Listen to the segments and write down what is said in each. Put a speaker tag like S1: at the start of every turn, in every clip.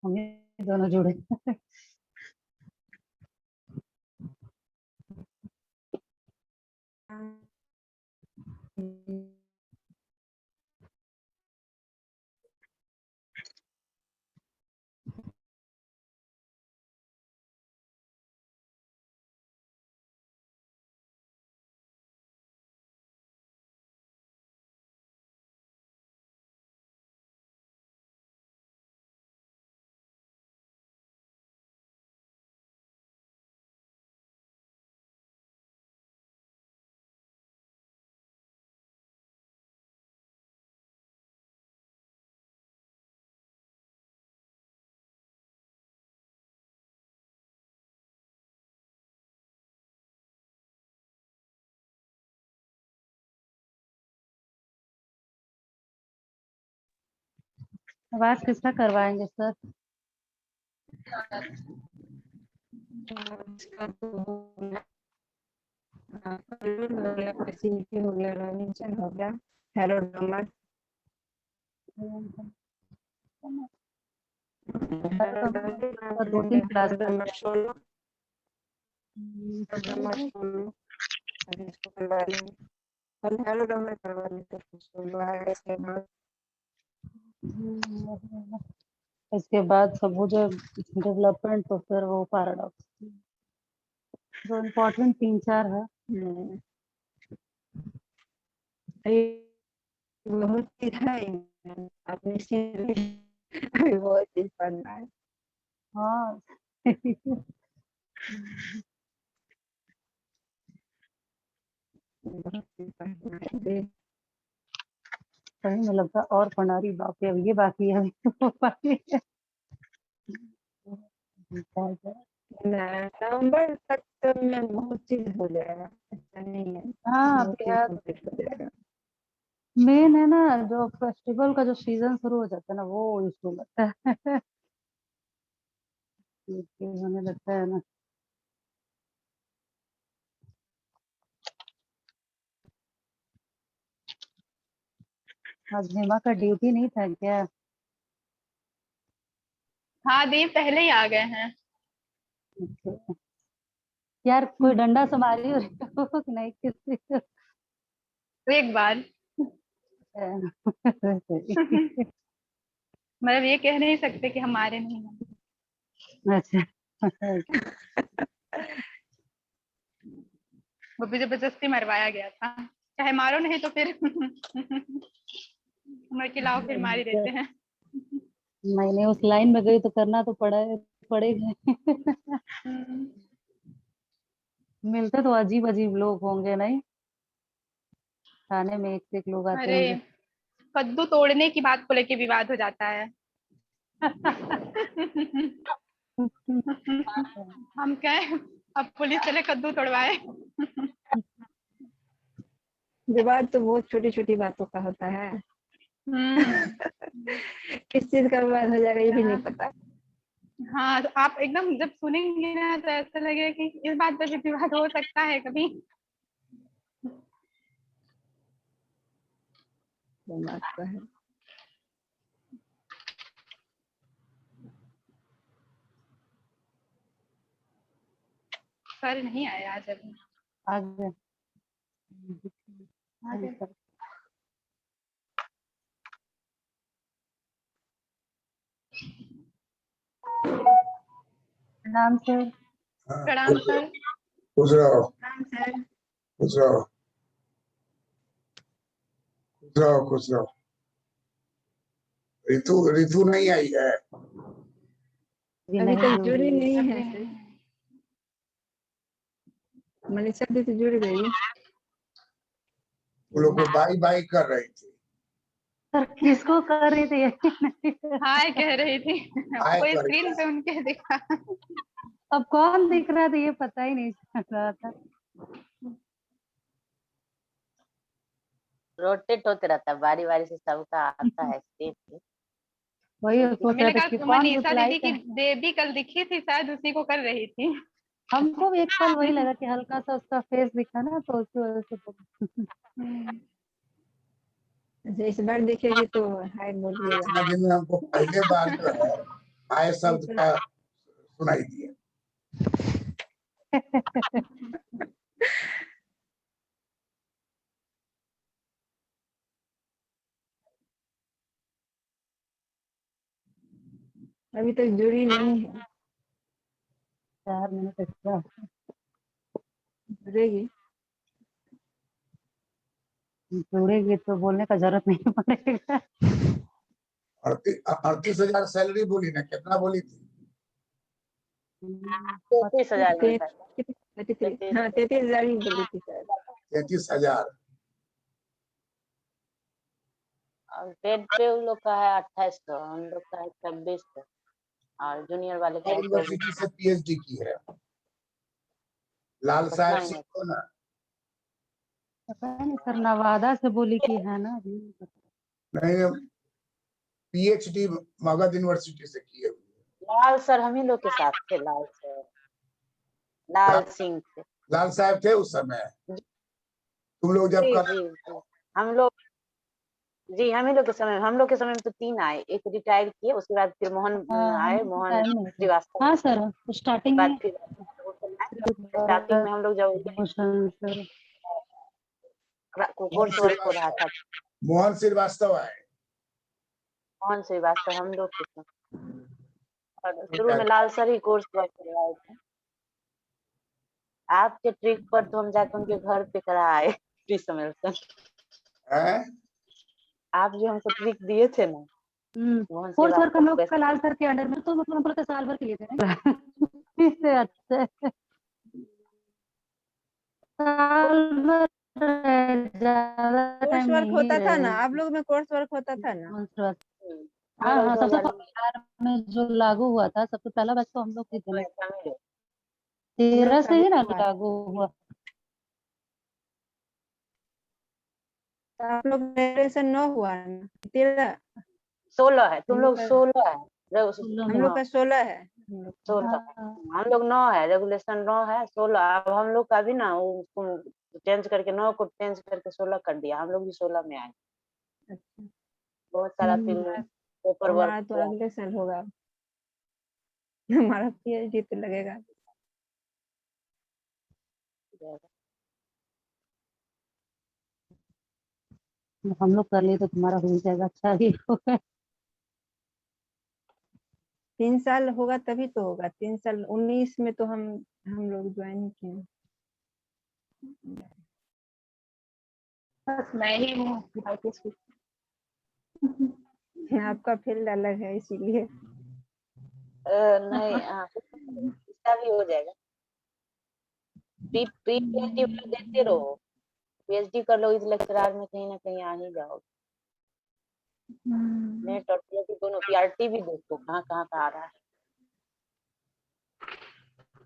S1: हम ही दोनों जुड़े। आवाज किसका करवाएंगे सर?
S2: इसका तो हो गया, हो गया, फैसिलिटी हो गया, रॉबिन्सन हो गया, हैरोल्ड डॉमर,
S1: दो तीन class
S2: Domar solo, Domar solo, अभी इसको करवा लेंगे, कल हैरोल्ड डॉमर करवा लेते हैं, सोलो आएगा इसके बाद।
S1: इसके बाद सब हो जाए डेवलपमेंट, तो फिर वो पैराडॉक्स जो इम्पोर्टेंट 3-4 है।
S2: अरे बहुत चीज है अपने से अभी बहुत चीज पढ़ना है।
S1: हाँ
S2: बहुत चीज पढ़ना है।
S1: सही में लगता है और पढ़ारी बाप रे, अब ये बाकी है अभी तो वो बाकी है।
S2: नवंबर तक तो में बहुत चीज हो जाएगा, ऐसा नहीं है,
S1: हाँ
S2: बहुत चीज
S1: यार,
S2: कंप्लीट हो जाएगा।
S1: मेन है ना जो फेस्टिवल का जो सीजन शुरू हो जाता है ना, वो इशू लगता है। ये होने लगता है ना। आज हेमा का ड्यूटी नहीं था क्या?
S3: हाँ दी पहले ही आ गए हैं।
S1: अच्छा। यार कोई डंडा से मारी हो कि नहीं किसी को?
S3: एक बार मतलब ये कह नहीं सकते कि हमारे नहीं हैं।
S1: अच्छा।
S3: वो भी जबरदस्ती मरवाया गया था, चाहे मारो नहीं तो फिर मर खिलाओ फिर मार ही देते हैं।
S1: नहीं उस लाइन में गई तो करना तो पड़ेगा। मिलते तो अजीब अजीब लोग होंगे नहीं, थाने में एक से एक लोग आते
S3: अरे
S1: होंगे।
S3: कद्दू तोड़ने की बात को लेके विवाद हो जाता है। हम कहें अब पुलिस चले कद्दू तोड़वाए।
S2: विवाद तो बहुत छोटी छोटी बातों का होता है। किस चीज का विवाद हो जाएगा ये भी नहीं पता।
S3: हाँ तो आप एकदम जब सुनेंगे ना तो ऐसा लगेगा कि इस बात पर भी विवाद हो सकता है कभी।
S2: वो बात तो है।
S3: सर नहीं आए आज अभी।
S1: आगे नाम सर।
S3: प्रणाम सर।
S4: खुश रहो,
S2: सर
S4: खुश रहो, खुश रहो, खुश रहो। ऋतु ऋतु नहीं आई है?
S2: अभी तक जुड़ी नहीं है सर। मनीषा दी तो जुड़ गई।
S4: वो लोग को बाई बाई कर रही थी।
S1: सर किसको कर रही थी?
S3: हाय कह रही थी,
S4: हाय
S3: वो
S4: कर
S3: स्क्रीन पे उनके दिखा।
S1: अब कौन दिख रहा था ये पता ही नहीं चल रहा था।
S5: रोटेट होते रहता है, बारी बारी से सबका आता है स्टेज पे।
S1: वही सोच
S3: हमें
S1: रहे थे
S3: लगा
S1: कि कौन
S3: मनीषा
S1: रिप्लाई
S3: दीदी की
S1: कर।
S3: बेबी कल दिखी थी, शायद उसी को कर रही थी।
S1: हमको भी एक पल वही लगा कि हल्का सा उसका फेस दिखा ना, तो उसकी वजह से
S2: अच्छा इस बार देखेगी तो हाय बोलिएगा।
S4: दिन में हमको पहले बार जो है आए शब्द का सुनाई दिया।
S2: अभी तक जुड़ी नहीं है,
S1: 4 मिनट एक्स्ट्रा।
S2: जुड़ेगी।
S1: जुड़ेगी तो बोलने का जरूरत नहीं पड़ेगा।
S4: 38,000 सैलरी बोली ना, कितना बोली थी?
S5: 33,000 मिलता है।
S2: 33, हाँ 33,000 ही बोली थी शायद।
S4: 33,000।
S5: और पेड पे उन लोग का है 2800, हम लोग का है 2600 और जूनियर वाले का है 2400।
S4: यूनिवर्सिटी से पीएचडी की है, लाल
S5: पटना
S4: साहब
S5: में
S4: से
S5: है।
S4: को ना।
S1: पता नहीं सर, नवादा से बोली कि है ना अभी।
S4: नहीं, पीएचडी मगध यूनिवर्सिटी से किए हुए।
S5: लाल सर हम ही लोग के साथ थे, लाल सर, लाल सिंह थे।
S4: लाल साहब थे उस समय, तुम लोग जब
S5: जी
S4: कर
S5: जी जी हम लोग, जी हम ही लोग के समय, हम लोग के समय में तो 3 आए, एक रिटायर किए, उसके बाद फिर मोहन
S1: हाँ,
S5: आए,
S1: हम
S5: मोहन
S1: टाइम में थे।
S5: श्रीवास्तव।
S1: हाँ सर, स्टार्टिंग
S5: बाद
S1: में
S5: फिर स्टार्टिंग में हम लोग जब
S1: भूषण सर।
S5: कोर्स वर्क हो रहा था,
S4: मोहन श्रीवास्तव आए।
S5: मोहन श्रीवास्तव हम लोग के समय। और शुरू में लाल सर ही कोर्स वर्क करवाए थे। आपके ट्रिक पर तो हम जाकर उनके घर पे कराए समर्थन।
S4: हैं?
S5: आप जो हमको ट्रिक दिए थे ना, मोहन
S1: कोर्स वर्क हम लोग
S5: श्रीवास्तव
S1: का लाल सर के अंडर में, तो मतलब हम लोग का साल भर के लिए थे ना। इससे अच्छा साल भर ज्यादा
S2: कोर्स
S1: टाइम
S2: वर्क
S1: नहीं
S2: होता था ना,
S1: रहे।
S2: आप लोग में कोर्स वर्क होता था ना।
S1: हाँ हाँ, सबसे
S5: 2000
S1: बिहार में जो लागू हुआ था, सबसे पहला बैच तो हम लोग ही थे ना।
S5: में
S1: 13 से ही ना
S2: हुआ।
S1: लागू हुआ।
S2: तो आप लोग ग्रेजुएशन 9 हुआ ना, 13।
S5: 16 है, तुम
S2: हम
S5: लोग
S2: लोग का
S5: 16 है।
S2: हम लोग का 16 है।
S5: 16
S1: हाँ,
S5: हम लोग 9 है, रेगुलेशन 9 है, 16 अब हम लोग का भी ना वो चेंज करके 9 को चेंज करके 16 कर दिया, हम लोग भी 16 में आए।
S2: अच्छा,
S5: बहुत सारा फिर पेपर वर्क
S2: हमारा तो
S5: हुआ।
S2: अगले साल होगा। हमारा पीएचडी तो लगेगा।
S1: हम लोग कर लिए तो तुम्हारा हो जाएगा, अच्छा ही होगा।
S2: 3 साल होगा तभी तो होगा। 3 साल 19 में तो हम लोग ज्वाइन किए।
S3: बस मैं ही हूँ
S2: आपका फील्ड अलग है इसीलिए।
S5: नहीं इसका भी हो जाएगा। प्री पीएचडी देते रहो, पीएचडी कर लो, इस लेक्चरार में कहीं ना कहीं आ ही जाओ। नेट और पीएचडी दोनों, पीआरटी भी देखो कहाँ कहाँ का आ रहा है।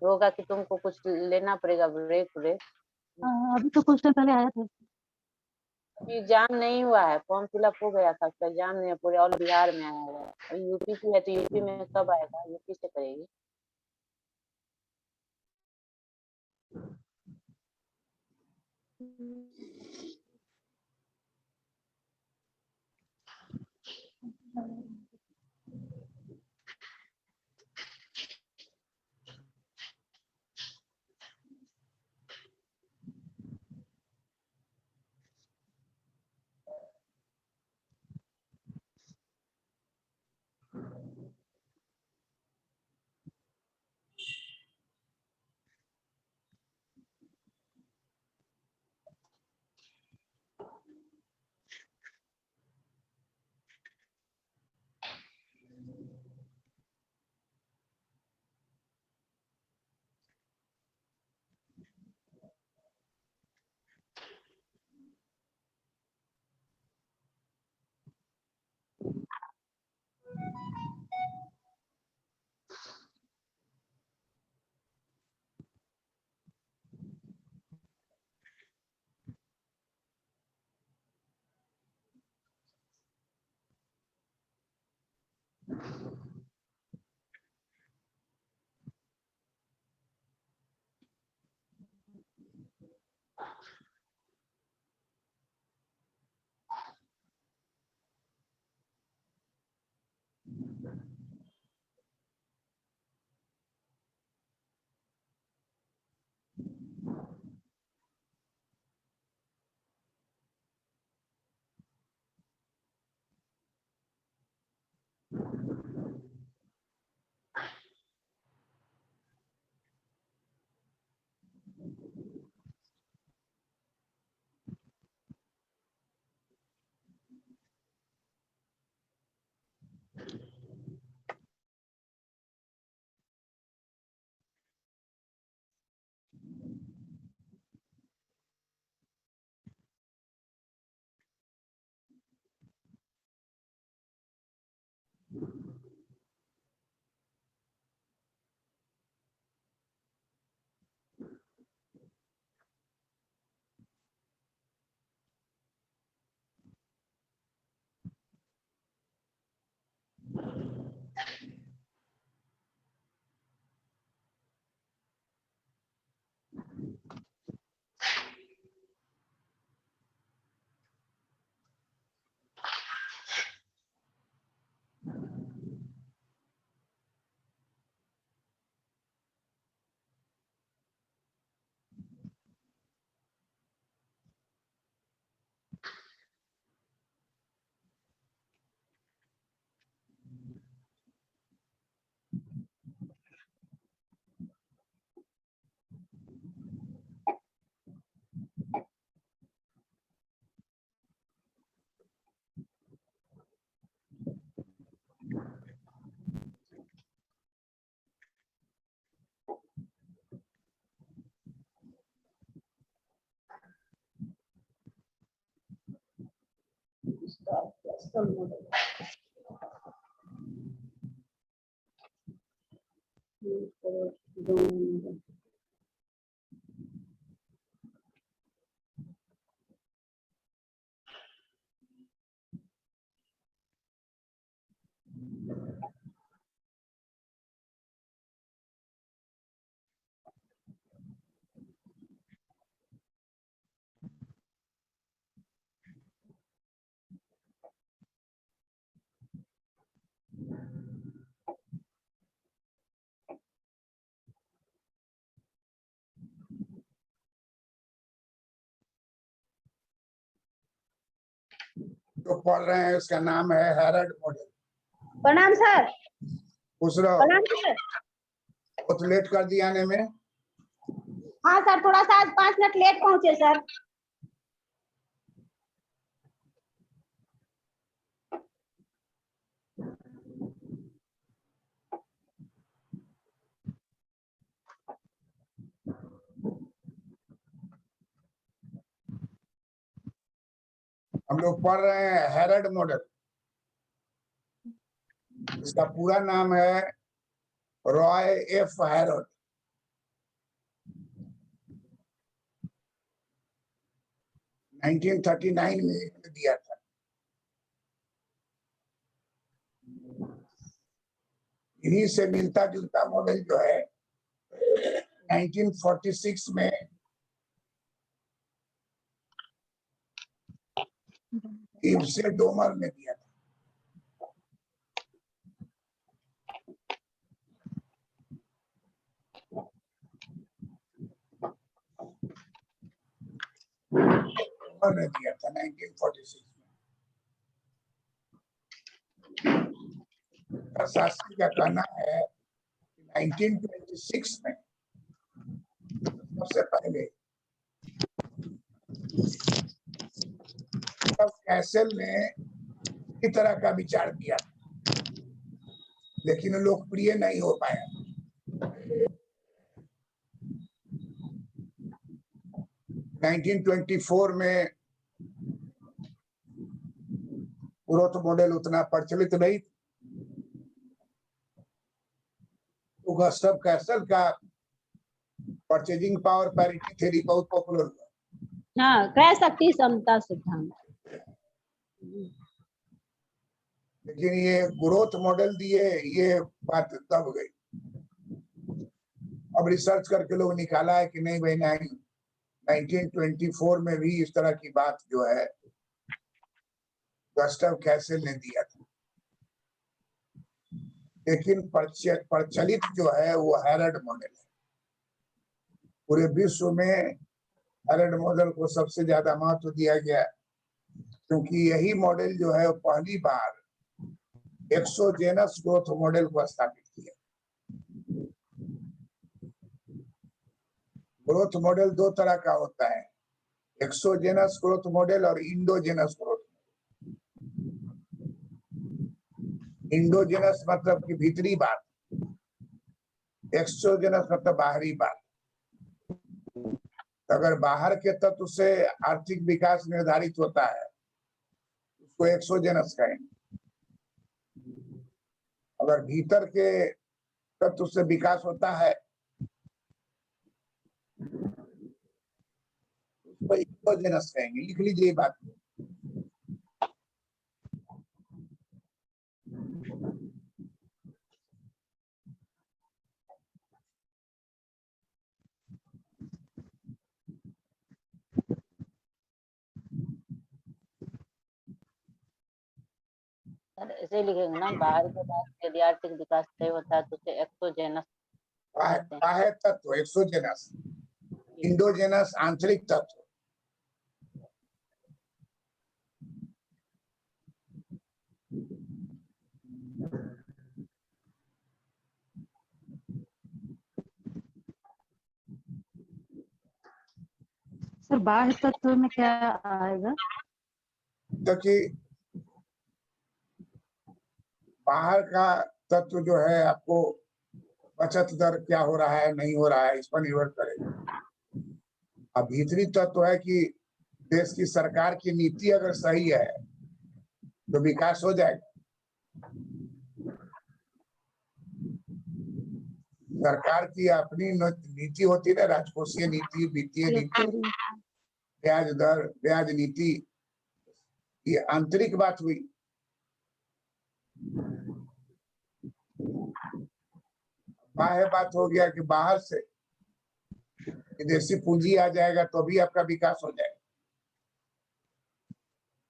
S5: होगा कि तुमको कुछ लेना पड़ेगा ब्रेक व्रेक।
S1: हाँ, अभी तो कुछ टाइम पहले आया था।
S5: अभी एग्जाम नहीं हुआ है, फॉर्म फिलअप हो गया था, उसका एग्जाम नहीं है, पूरे ऑल बिहार में आया हुआ है। अभी यूपी की है तो यूपी में कब आएगा, यूपी से करेगी।
S4: जो पढ़ रहे हैं उसका नाम है हेरल्ड मॉडल।
S5: प्रणाम सर।
S4: पूछ रहे हो
S5: प्रणाम सर।
S4: बहुत लेट कर दिया आने में।
S5: हाँ सर, थोड़ा सा आज 5 मिनट लेट पहुंचे सर।
S4: हम लोग पढ़ रहे हैं हेरल्ड मॉडल। इसका पूरा नाम है रॉय एफ हेरल्ड। नाइनटीन 39 में इन्होंने दिया था। इन्हीं से मिलता जुलता मॉडल जो है 1946 में इब्से डोमर ने दिया था। डोमर ने दिया था 1946 में। शास्त्री का कहना है कि 1926 में सबसे पहले कैसल ने इस तरह का विचार किया, लेकिन लोकप्रिय नहीं हो पाया। नाइनटीन 24 में ग्रोथ मॉडल उतना प्रचलित नहीं। तो गस्टव कैसल का परचेजिंग पावर पैरिटी थ्योरी बहुत पॉपुलर हुआ।
S5: हाँ, क्रय शक्ति समता सिद्धांत।
S4: लेकिन ये ग्रोथ मॉडल दिए, ये बात दब गई। अब रिसर्च करके लोग निकाला है कि नहीं भाई, नहीं, 1924 में भी इस तरह की बात जो है गस्टव कैसल ने दिया था, लेकिन प्रचलित जो है वो हेरल्ड मॉडल है। पूरे विश्व में हेरल्ड मॉडल को सबसे ज्यादा महत्व दिया गया, क्योंकि यही मॉडल जो है पहली बार एक्सोजेनस ग्रोथ मॉडल को स्थापित किया। ग्रोथ मॉडल दो तरह का होता है, एक्सोजेनस ग्रोथ मॉडल और इंडोजेनस ग्रोथ। इंडोजेनस मतलब कि भीतरी बात, एक्सोजेनस मतलब बाहरी बात। अगर बाहर के तत्व से आर्थिक विकास निर्धारित होता है उसको एक्सोजेनस कहेंगे, अगर भीतर के तत्व से विकास होता है उसको इंडोजेनस कहेंगे। लिख लीजिए ये बात।
S5: सर ऐसे लिखेंगे ना, बाहर के बाद यदि आर्थिक विकास तय होता है तो उसे एक्सोजेनस कहते हैं।
S4: बाह्य तत्व एक्सोजेनस, इंडोजेनस आंतरिक तत्व।
S1: सर बाह्य तत्व में क्या आएगा?
S4: क्योंकि बाहर का तत्व जो है आपको बचत दर क्या हो रहा है नहीं हो रहा है इस पर निर्भर करेगा। अब भीतरी तत्व है कि देश की सरकार की नीति अगर सही है तो विकास हो जाएगा। सरकार की अपनी नीति होती है ना, राजकोषीय नीति, वित्तीय नीति, ब्याज दर, ब्याज नीति, ये आंतरिक बात हुई। बाह्य बात हो गया कि बाहर से विदेशी पूंजी आ जाएगा तो भी आपका विकास हो जाएगा।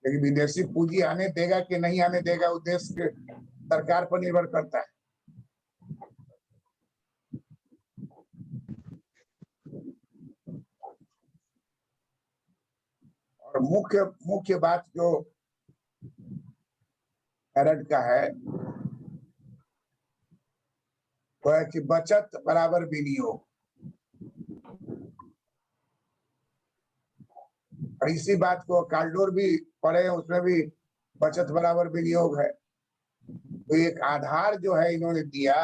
S4: लेकिन विदेशी पूंजी आने देगा कि नहीं आने देगा वो देश के सरकार पर निर्भर करता है। और मुख्य बात जो हैरड का है वो है कि बचत बराबर विनियोग। और इसी बात को काल्डोर भी पढ़े, उसमें भी बचत बराबर विनियोग है। तो एक आधार जो है इन्होंने दिया,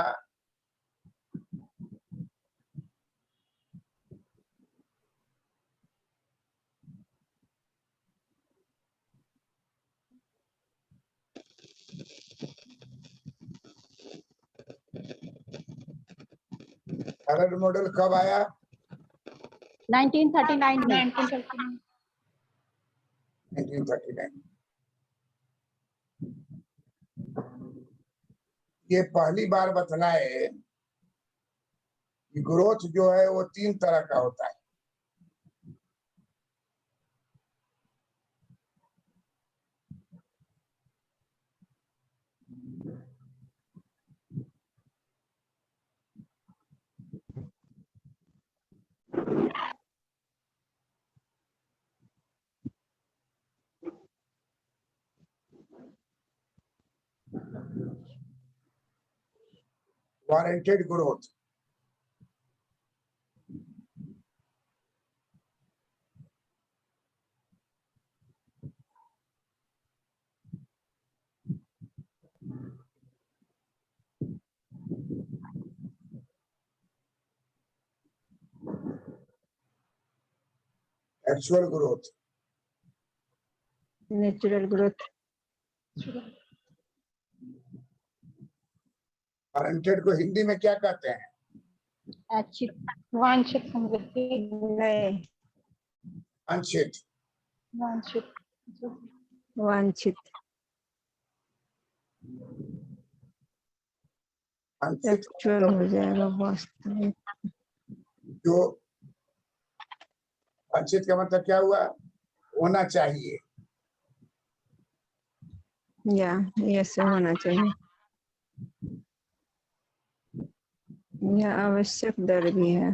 S4: हैरड मॉडल कब आया?
S1: 1939 में।
S4: 1939। ये पहली बार बतलाए कि ग्रोथ जो है वो 3 तरह का होता है। Warranted growth, actual growth,
S2: natural growth,
S4: warranted को हिंदी में क्या कहते हैं?
S3: वांछित समृद्धि।
S2: नहीं,
S4: वांछित।
S3: वांछित
S2: वांछित,
S4: वांछित
S2: एक्चुअल हो जाएगा वास्तविक।
S4: जो वांछित का मतलब क्या हुआ? होना चाहिए।
S2: या ऐसे होना चाहिए, यह आवश्यक दर भी है।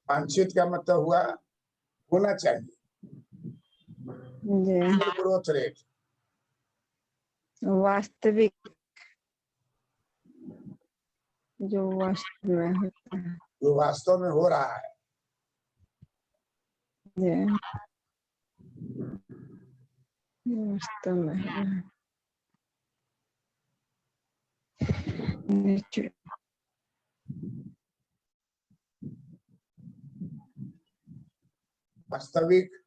S4: वांछित का मतलब हुआ होना चाहिए।
S2: जी
S4: ग्रोथ रेट,
S2: वास्तविक जो वास्तव में होता है।
S4: जो वास्तव में हो रहा है।
S2: जी वास्तव में हो रहा है। नेचुरल
S4: वास्तविक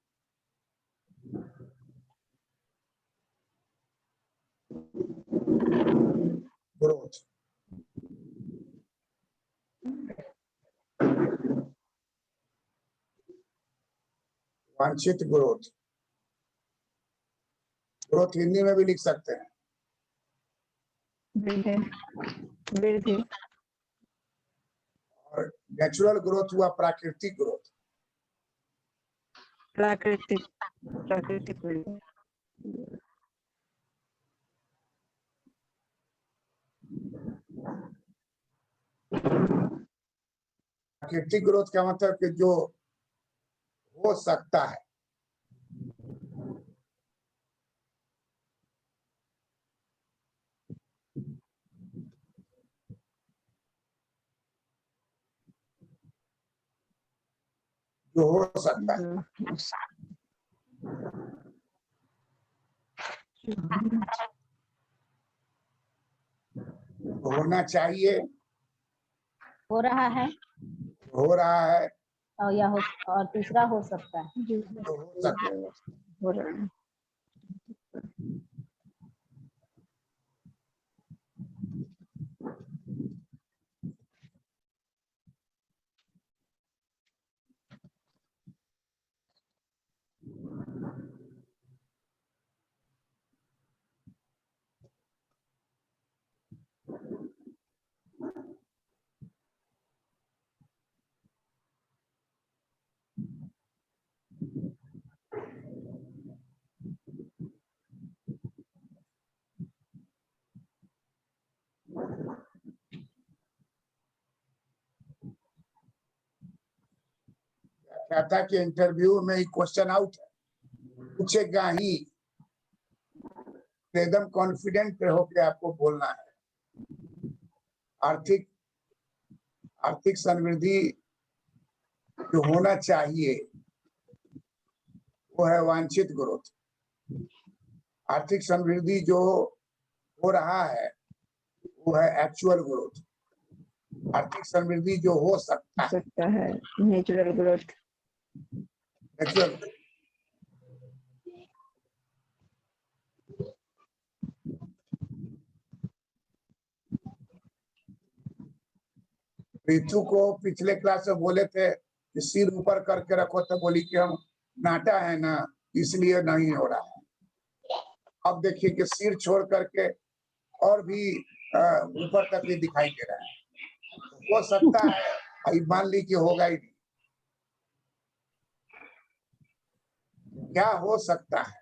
S4: ग्रोथ, वांछित ग्रोथ। ग्रोथ हिंदी में भी लिख सकते हैं।
S2: वृद्धि वृद्धि
S4: और नेचुरल ग्रोथ हुआ प्राकृतिक ग्रोथ।
S2: प्राकृतिक प्राकृतिक वृद्धि।
S4: प्राकृतिक ग्रोथ का मतलब कि जो हो सकता है। जो हो सकता है। होना चाहिए,
S1: हो रहा है
S4: हो रहा है,
S1: और या हो, और तीसरा हो सकता है।
S4: जो हो सकता है।
S2: हो रहा है।
S4: क्या था कि इंटरव्यू में क्वेश्चन आउट है, पूछेगा ही, एकदम कॉन्फिडेंट पे होके आपको बोलना है। आर्थिक आर्थिक समृद्धि जो होना चाहिए वो है वांछित ग्रोथ। आर्थिक समृद्धि जो हो रहा है वो है एक्चुअल ग्रोथ। आर्थिक समृद्धि जो हो सकता है
S2: सकता है नेचुरल ग्रोथ।
S4: नेचुरल। ऋतु को पिछले क्लास में बोले थे कि सिर ऊपर करके रखो, तो बोली कि हम नाटा है ना इसलिए नहीं हो रहा है। अब देखिए कि सिर छोड़ करके और भी ऊपर तक ही दिखाई दे रहा है। हो सकता है, अभी मान ली कि होगा ही नहीं। क्या हो सकता है?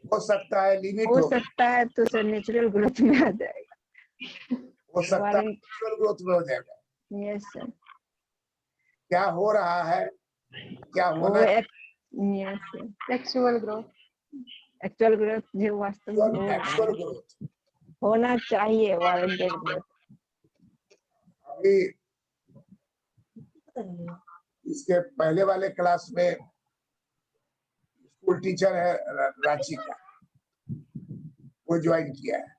S4: हो सकता है लिमिट
S2: हो
S4: हो,
S2: सकता है तो सर नेचुरल ग्रोथ में आ जाएगा।
S4: हो सकता है
S2: वारंट
S4: नेचुरल ग्रोथ में हो जाएगा।
S2: Yes sir.
S4: क्या हो रहा है, क्या
S2: वो
S4: होना
S2: yes sir
S3: actual growth.
S2: Actual growth जो वास्तव में हो रहा
S4: एक्चुअल
S2: है
S4: ग्रोथ।
S2: होना चाहिए वारंटेड ग्रोथ।
S4: अभी इसके पहले वाले क्लास में स्कूल टीचर है रांची का, वो ज्वाइन किया है।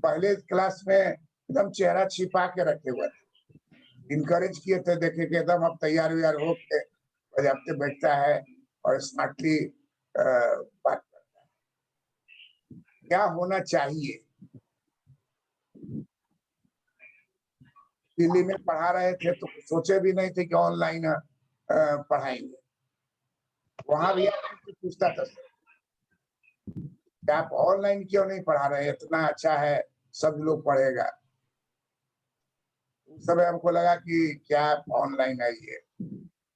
S4: पहले क्लास में एकदम चेहरा छिपा के रखे हुए थे, इनकरेज किए थे, देखे कि एकदम अब तैयार व्यार हो के बजाते बैठता है और स्मार्टली बात करता है। क्या होना चाहिए? दिल्ली में पढ़ा रहे थे तो सोचे भी नहीं थे कि ऑनलाइन पढ़ाएंगे। वहां भी पूछता था कि आप ऑनलाइन क्यों नहीं पढ़ा रहे, इतना अच्छा है, सब लोग पढ़ेगा। उस समय हमको लगा कि क्या आप ऑनलाइन आइए।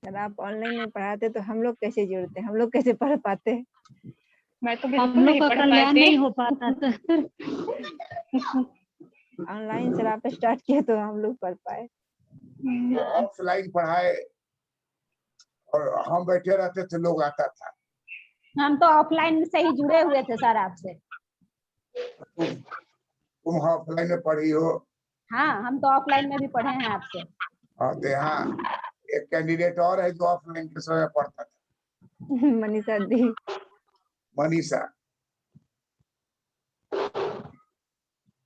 S2: अगर आप ऑनलाइन नहीं पढ़ाते तो हम लोग कैसे जुड़ते, हम लोग कैसे पढ़ पाते।
S3: मैं तो
S1: हम
S3: बिल्कुल
S1: लोग
S3: नहीं
S1: का
S3: पढ़
S1: कल्याण
S3: पाती।
S1: नहीं हो पाता था।
S2: ऑनलाइन सर आप स्टार्ट किए तो हम लोग पढ़ पाए।
S4: तो ऑफलाइन पढ़ाए और हम बैठे रहते थे, लोग आता था।
S6: हम तो ऑफलाइन से ही जुड़े हुए थे सर आपसे।
S4: तुम ऑफलाइन में पढ़ी हो?
S6: हाँ, हम तो ऑफलाइन में भी पढ़े हैं आपसे।
S4: और तो यहाँ एक कैंडिडेट और है जो ऑफलाइन के समय पढ़ता था,
S2: मनीषा दी।
S4: मनीषा।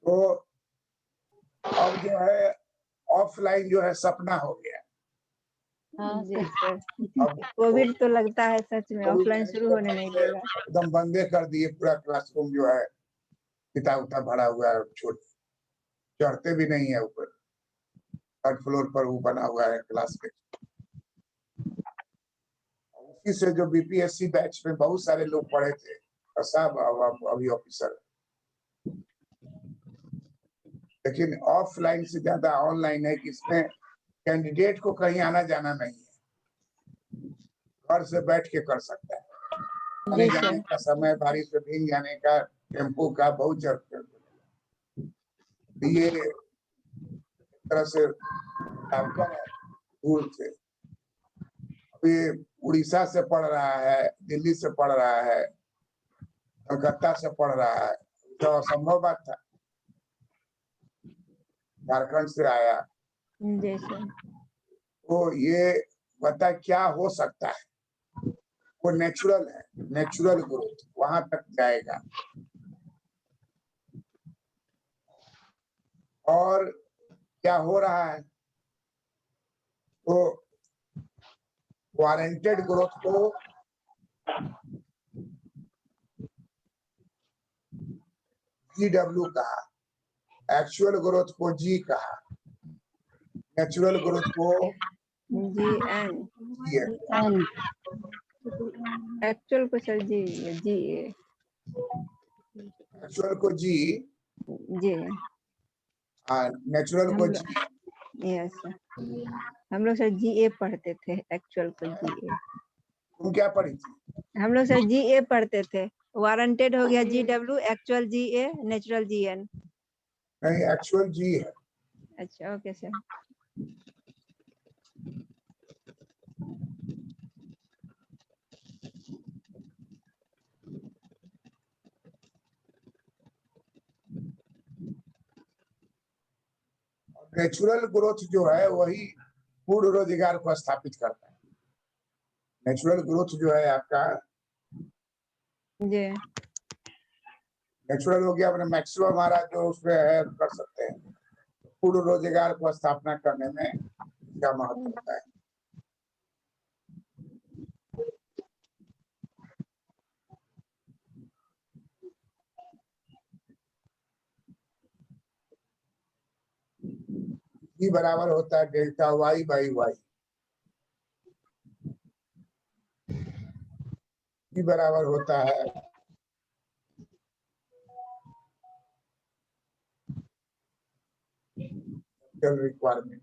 S4: तो अब जो है ऑफलाइन जो है सपना हो गया।
S1: हाँ
S2: जी
S1: सर।
S2: सर,
S4: अब
S2: कोविड तो लगता है सच में
S4: कोविड
S2: ऑफलाइन शुरू होने नहीं देगा।
S4: एकदम बंदे कर दिए, पूरा क्लासरूम जो है किताब उताब भरा हुआ है, छोड़ चढ़ते भी नहीं है ऊपर, थर्ड फ्लोर पर वो बना हुआ है क्लास में। उसी से जो बीपीएससी बैच में बहुत सारे लोग पढ़े थे और सब अभी ऑफिसर। लेकिन ऑफलाइन से ज्यादा ऑनलाइन है कि इसमें कैंडिडेट को कहीं आना जाना नहीं है, घर से बैठ के कर सकता है। आने
S2: जी
S4: जाने
S2: सर।
S4: का समय, बारिश में भीग जाने का, टेम्पो का बहुत जरूरत है। ये एक तरह से लाभकर है दूर से। अभी उड़ीसा से पढ़ रहा है, दिल्ली से पढ़ रहा है, कलकत्ता से पढ़ रहा है, जो असंभव बात था। झारखंड से आया,
S2: जी सर।
S4: तो ये बता क्या हो सकता है। वो नेचुरल है, नेचुरल ग्रोथ वहां तक जाएगा। और क्या हो रहा है, तो वारंटेड ग्रोथ को GW कहा, एक्चुअल ग्रोथ को G कहा, नेचुरल ग्रोथ को
S2: GN,
S4: GN।
S1: एन
S2: एक्चुअल को सर जी
S4: एक्चुअल को G,
S2: जी
S4: नेचुरल को G।
S2: यस सर, हम लोग सर GA पढ़ते थे, एक्चुअल को GA।
S4: तुम क्या पढ़ी थी?
S2: हम लोग सर GA पढ़ते थे, वारंटेड हो गया GW, actual GA, natural GN।
S4: नहीं, एक्चुअल G है।
S2: अच्छा ओके सर।
S4: नेचुरल ग्रोथ जो है वही पूर्ण रोजगार को स्थापित करता है। नेचुरल ग्रोथ जो है आपका,
S2: जी
S4: नेचुरल हो गया अपने मैक्सिमम हमारा जो उसमें है कर सकते हैं। पूर्ण रोजगार को स्थापना करने में क्या महत्व होता है। E बराबर होता है delta Y by Y. E बराबर होता है रिक्वायरमेंट।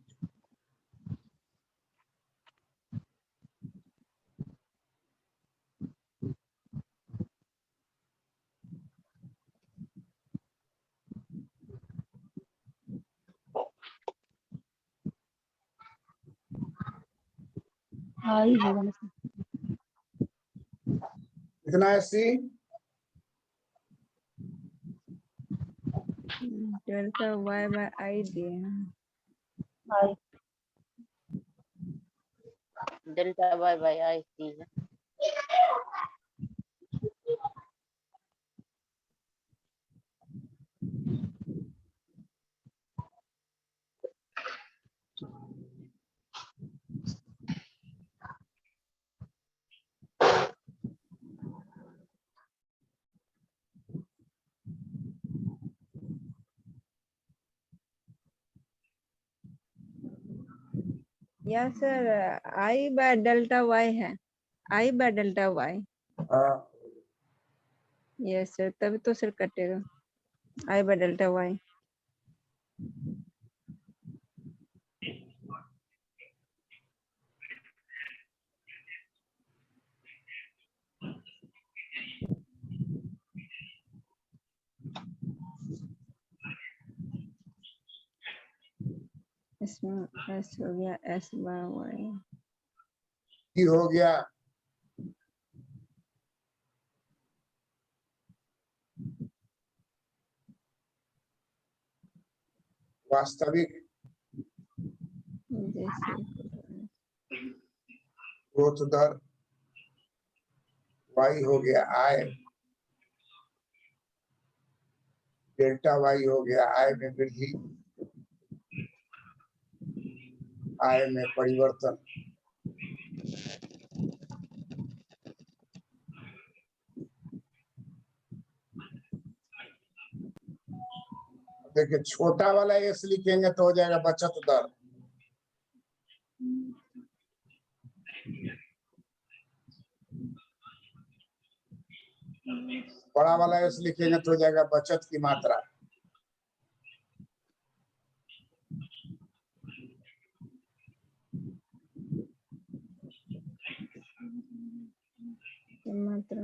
S1: आई होगा ना सर।
S4: कितना है C?
S2: Delta Y by I दिए हैं।
S1: I
S5: delta Y by I C है।
S2: या sir I by delta Y है, I बाय डेल्टा Y।
S4: हाँ,
S2: यस सर, तभी तो सर कटेगा I बाय डेल्टा Y। इसमें एस हो गया, एस बार वाई,
S4: टी हो गया, वास्तविक
S2: जैसे
S4: ग्रोथ दर, वाई हो गया आय, डेल्टा वाई हो गया आय में वृद्धि, आय में परिवर्तन। देखिए छोटा वाला एस लिखेंगे तो हो जाएगा बचत दर, बड़ा वाला एस लिखेंगे तो हो जाएगा बचत की मात्रा।
S2: मात्रा,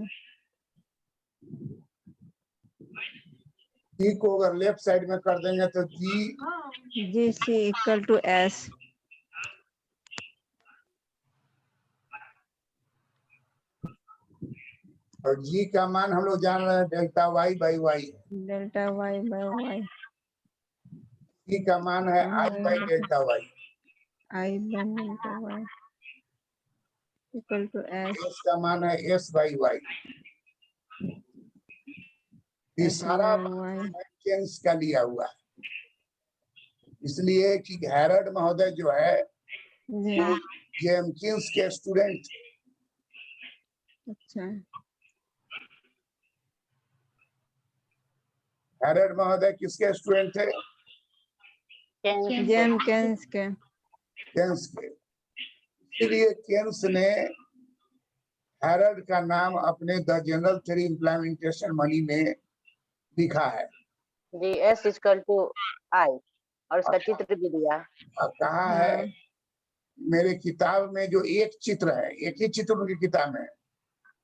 S4: जी को अगर लेफ्ट साइड में कर देंगे तो G
S2: G C equal to S,
S4: और जी का मान हम लोग जान रहे हैं delta Y by Y,
S2: delta Y by Y,
S4: G का मान है I by delta Y,
S2: I by delta Y equal to S,
S4: S का मान है एस बाई वाई। ये
S2: एस
S4: सारा
S2: बाय वाई,
S4: केन्स का लिया हुआ है, इसलिए कि हैरड महोदय जो है
S2: जी
S4: जेम्किंस के स्टूडेंट,
S2: अच्छा,
S4: हैरड महोदय किसके स्टूडेंट थे?
S2: जेम्किंस के,
S4: केन्स के। इसलिए केन्स ने हैरड का नाम अपने the general theory implementation money में लिखा है।
S5: जी एस इक्वल टू आई, और उसका चित्र भी दिया।
S4: अब कहा है मेरे किताब में जो एक चित्र है, एक ही चित्र उनकी किताब में है,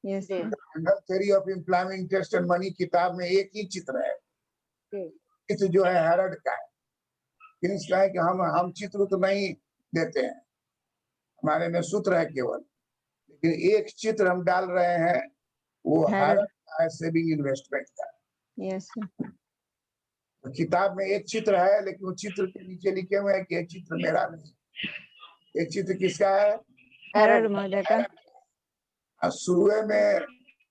S2: यस
S5: जी
S4: general theory of implementation money किताब में एक ही चित्र है,
S5: जी
S4: चित्र जो है हैरड का है। केन्स का है कि हम चित्र तो नहीं देते हैं, हमारे में सूत्र है केवल, लेकिन एक चित्र हम डाल रहे हैं, वो
S2: हैरड,
S4: हैरड का है सेविंग इन्वेस्टमेंट का।
S2: यस
S4: तो किताब में एक चित्र है, लेकिन वो चित्र के नीचे लिखे हुए हैं कि ये चित्र मेरा नहीं, ये चित्र किसका है?
S2: हैरड महोदय का,
S4: और शुरू में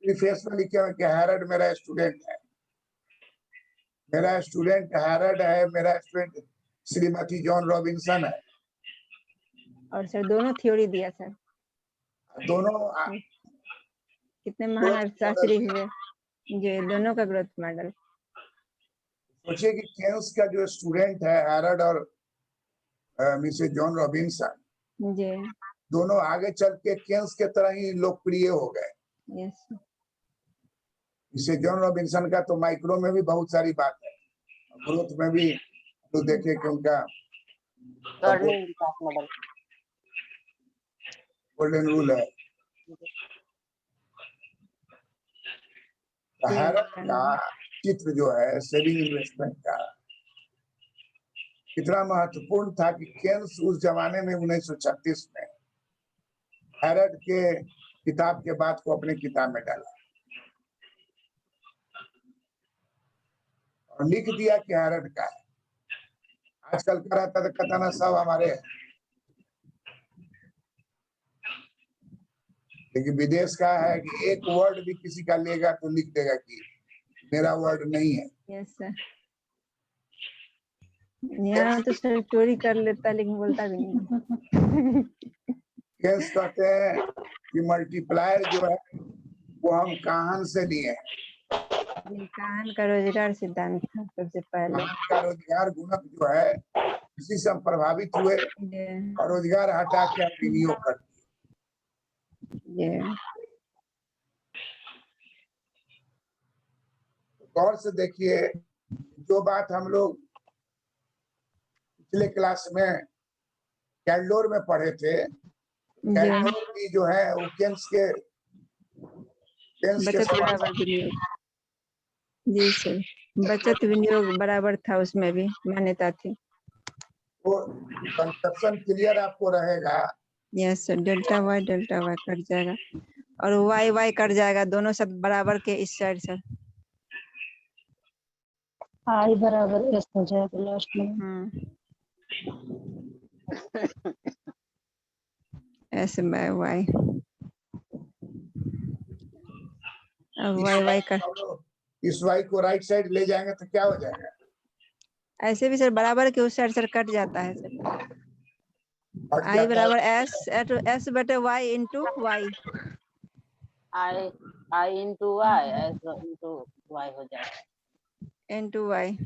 S4: प्रीफेस में लिखे हुए कि हैरड मेरा स्टूडेंट है, मेरा स्टूडेंट हैरड है, मेरा स्टूडेंट श्रीमती जॉन रॉबिन्सन है।
S2: और सर दोनों थ्योरी दिया सर,
S4: दोनों
S2: कितने महान अर्थशास्त्री हुए, जी दोनों का ग्रोथ मॉडल।
S4: सोचिए कि केन्स का जो स्टूडेंट है हैरड और मिसेस जॉन रॉबिन्सन,
S2: जी
S4: दोनों आगे चल के केन्स के तरह ही लोकप्रिय हो गए।
S2: यस
S4: मिसेस जॉन रॉबिन्सन का तो माइक्रो में भी बहुत सारी बात है, ग्रोथ में भी तो देखे कि उनका
S5: कर्निंग विकास मॉडल,
S4: गोल्डन रूल है। हैरड का चित्र जो है सेविंग इन्वेस्टमेंट का कितना महत्वपूर्ण था कि केन्स उस जमाने में 1936 में हैरड के किताब के बाद को अपने किताब में डाला और लिख दिया कि हैरड का है। आजकल का रहता तो कहता ना सब हमारे है, लेकिन विदेश का है कि एक वर्ड भी किसी का लेगा तो लिख देगा कि मेरा वर्ड नहीं है।
S2: यस सर, यहाँ तो सर चोरी कर लेता लेकिन बोलता भी नहीं।
S4: केन्स कहते हैं कि मल्टीप्लायर जो है वो हम काहन से लिए हैं।
S2: ये काहन का रोजगार सिद्धांत था सबसे पहले,
S4: काहन का रोजगार गुणक जो है इसी से हम प्रभावित हुए
S2: ये
S4: और रोजगार हटा के हम विनियोग कर दिए।
S2: ये
S4: गौर से देखिए, जो बात हम लोग पिछले क्लास में कैल्डोर में पढ़े थे, कैल्डोर की जो है वो केन्स के
S2: बचत बराबर विनियोग, जी सर बचत विनियोग बराबर था, उसमें भी मान्यता थी।
S4: तो कंसेप्शन क्लियर आपको रहेगा।
S2: Yes sir, delta Y cut जाएगा और वाई वाई कट जाएगा, दोनों सब बराबर के इस साइड सर।
S1: आई बराबर एस हो जाएगा लास्ट में।
S2: एस बाय वाई, अब वाई वाई कट,
S4: इस वाई को राइट साइड ले जाएंगे तो क्या हो जाएगा?
S2: ऐसे भी सर बराबर के उस साइड सर कट जाता है सर।
S4: और
S2: आई बराबर एस बटे Y into Y,
S5: I into Y, S into Y हो जाएगा।
S2: Into Y.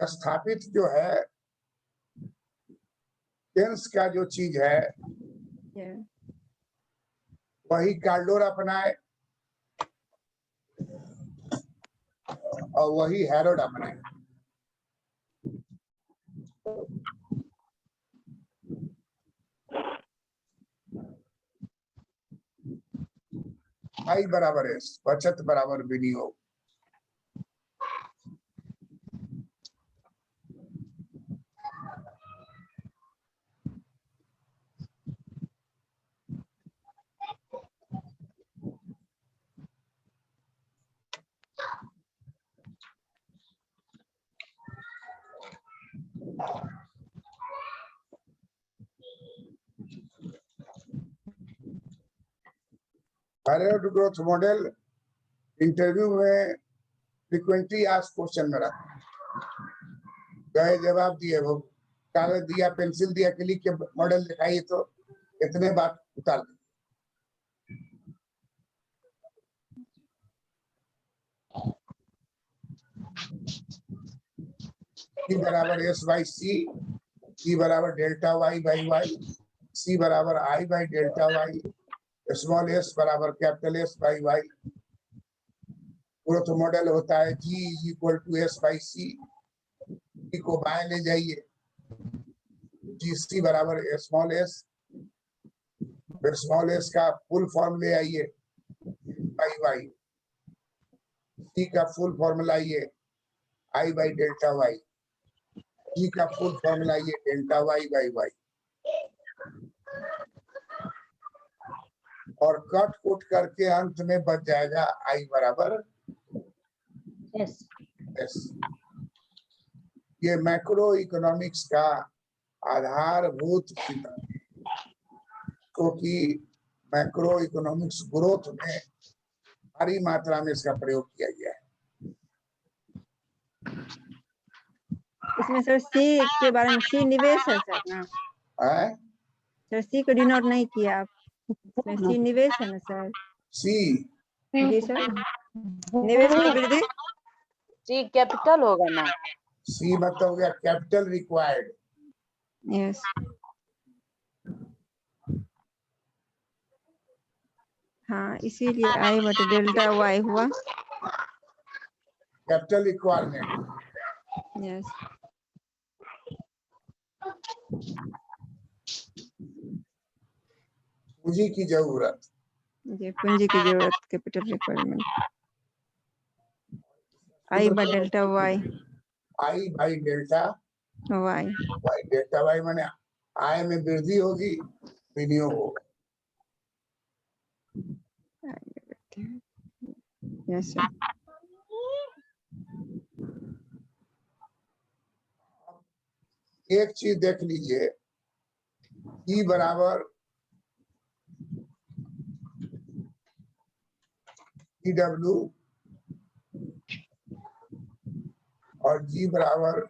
S4: स्थापित जो है टेंस का जो चीज है वही कार्डोर अपनाए और वही हैरोल्ड अपनाए। आई बराबर एस, बचत बराबर विनियोग। हैरोल्ड ग्रोथ मॉडल इंटरव्यू में फ्रीक्वेंटली आस्क्ड क्वेश्चन में रखा, गए जवाब दिए, वो कागज दिया, पेंसिल दिया कि लिख के मॉडल दिखाइए, तो इतने बात उतार दी। सी बराबर एस बाई सी बराबर delta Y by Y, C बराबर I by delta Y, small S बराबर capital S by Y. Growth model होता है G equal to S by C, को बाएं ले जाइए, जी सी बराबर स्मॉल एस, फिर स्मॉल एस का फुल फॉर्म ले आइए बाई वाई, सी का फुल फॉर्म लाइए I by delta Y, E का फुल फॉर्म लाइए डेल्टा वाई बाई वाई, और कट कुट करके अंत में बच जाएगा आई बराबर
S1: यस
S4: एस। ये मैक्रो इकोनॉमिक्स का आधारभूत सिद्धांत, क्योंकि मैक्रो इकोनॉमिक्स ग्रोथ में भारी मात्रा में इसका प्रयोग किया गया है।
S2: इसमें सर सी के बारे में, सी निवेश है सर ना
S4: है?
S2: सर, सी को डिनोट नहीं किया आप, इसमें सी निवेश है ना सर।
S4: सी
S2: जी सर, निवेश की वृद्धि।
S5: सी कैपिटल होगा ना,
S4: सी मतलब हो गया कैपिटल रिक्वायर्ड।
S2: यस, हाँ इसीलिए आई बटे डेल्टा वाई हुआ।
S4: Capital requirement.
S2: यस,
S4: पूंजी की जरूरत।
S2: ये पूंजी की जरूरत, capital requirement. I by delta Y,
S4: I by delta
S2: Y,
S4: Y, delta Y माने आय में वृद्धि होगी, विनियोग होगा।
S2: Yes sir.
S4: एक चीज देख लीजिए, ई बराबर डब्ल्यू और जी बराबर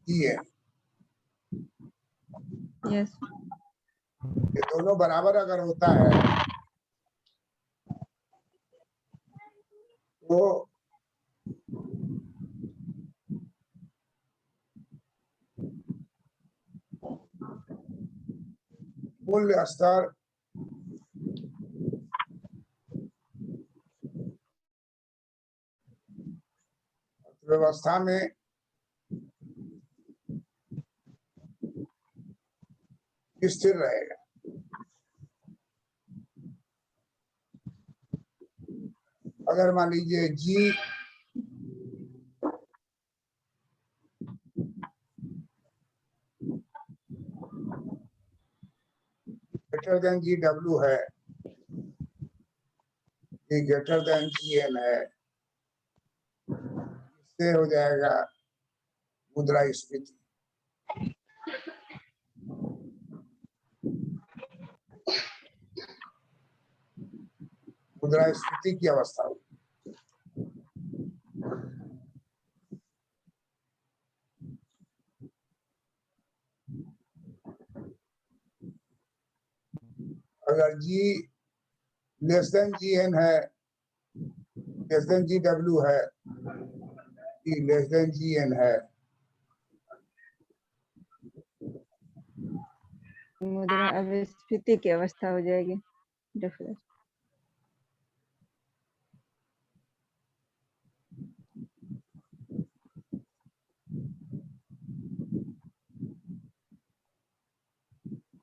S4: है।
S2: यस,
S4: ये दोनों बराबर अगर होता है तो मूल्य स्तर व्यवस्था में स्थिर रहेगा। अगर मान लीजिए जी ग्रेटर देन जी डब्ल्यू है, जी ग्रेटर देन जी एन है, इससे हो जाएगा मुद्रास्फीति। मुद्रास्फीति की अवस्था होगी। अगर जी लेस देन जी एन है, लेस देन जी डब्ल्यू है, जी लेस देन जी एन है,
S2: मुद्रा अपस्फीति की अवस्था हो जाएगी। डिफरेंस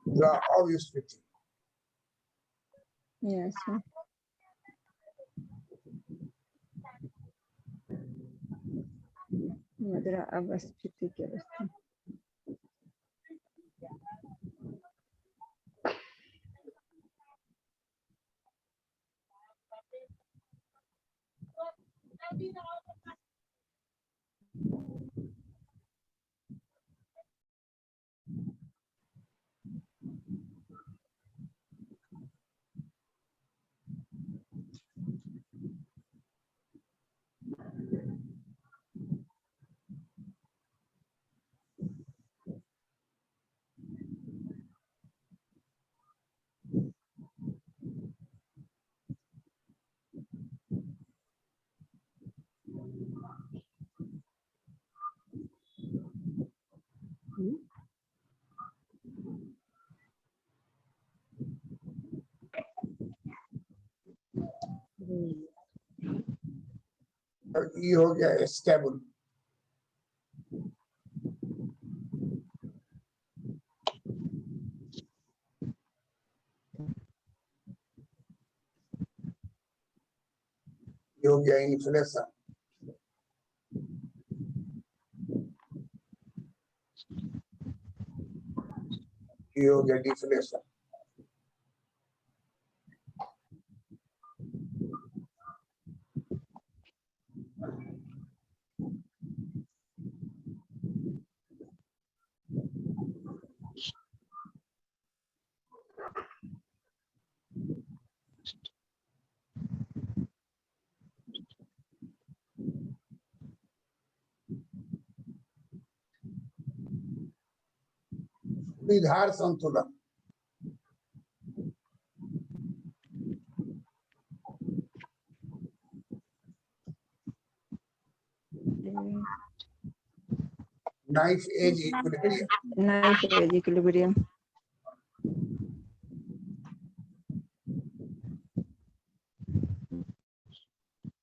S4: मुद्रा अस्फीति।
S2: यस मुद्रा अपस्फीति की अवस्था।
S4: और ई हो गया स्टेबल। ये हो गया इन्फ्लेशन। ये हो गया डिफ्लेशन। द्विधार संतुलन। Knife edge equilibrium.
S2: Knife edge equilibrium.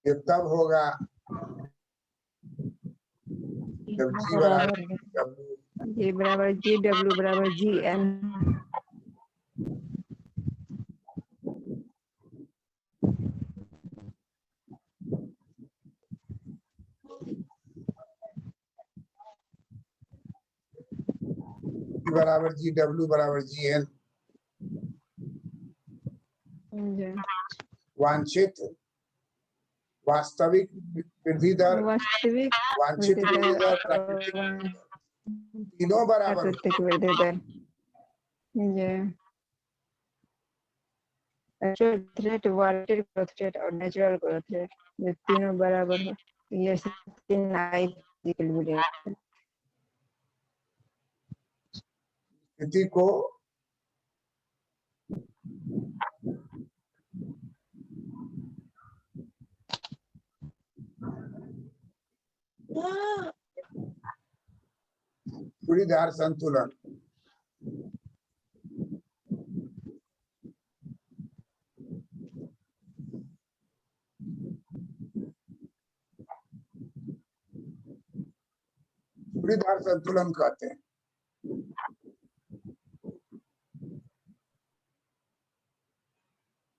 S4: ये तब होगा जब जी बराबर डब्ल्यू
S2: जी बराबर जी डब्ल्यू बराबर जी एन।
S4: बराबर जी डब्ल्यू बराबर जी एन। वांछित वास्तविक वृद्धि दर,
S2: वास्तविक
S4: वांछित वृद्धि दर, प्राकृतिक तीनों बराबर
S2: प्राकृतिक वृद्धि दर। एक्चुअल ग्रोथ रेट, वार्षिक ग्रोथ रेट और नेचुरल ग्रोथ रेट, ये तीनों बराबर हो। ये तीन नाइफ इक्विलिब्रियम।
S4: स्थिति को चूड़ीदार संतुलन। चूड़ीदार संतुलन कहते हैं।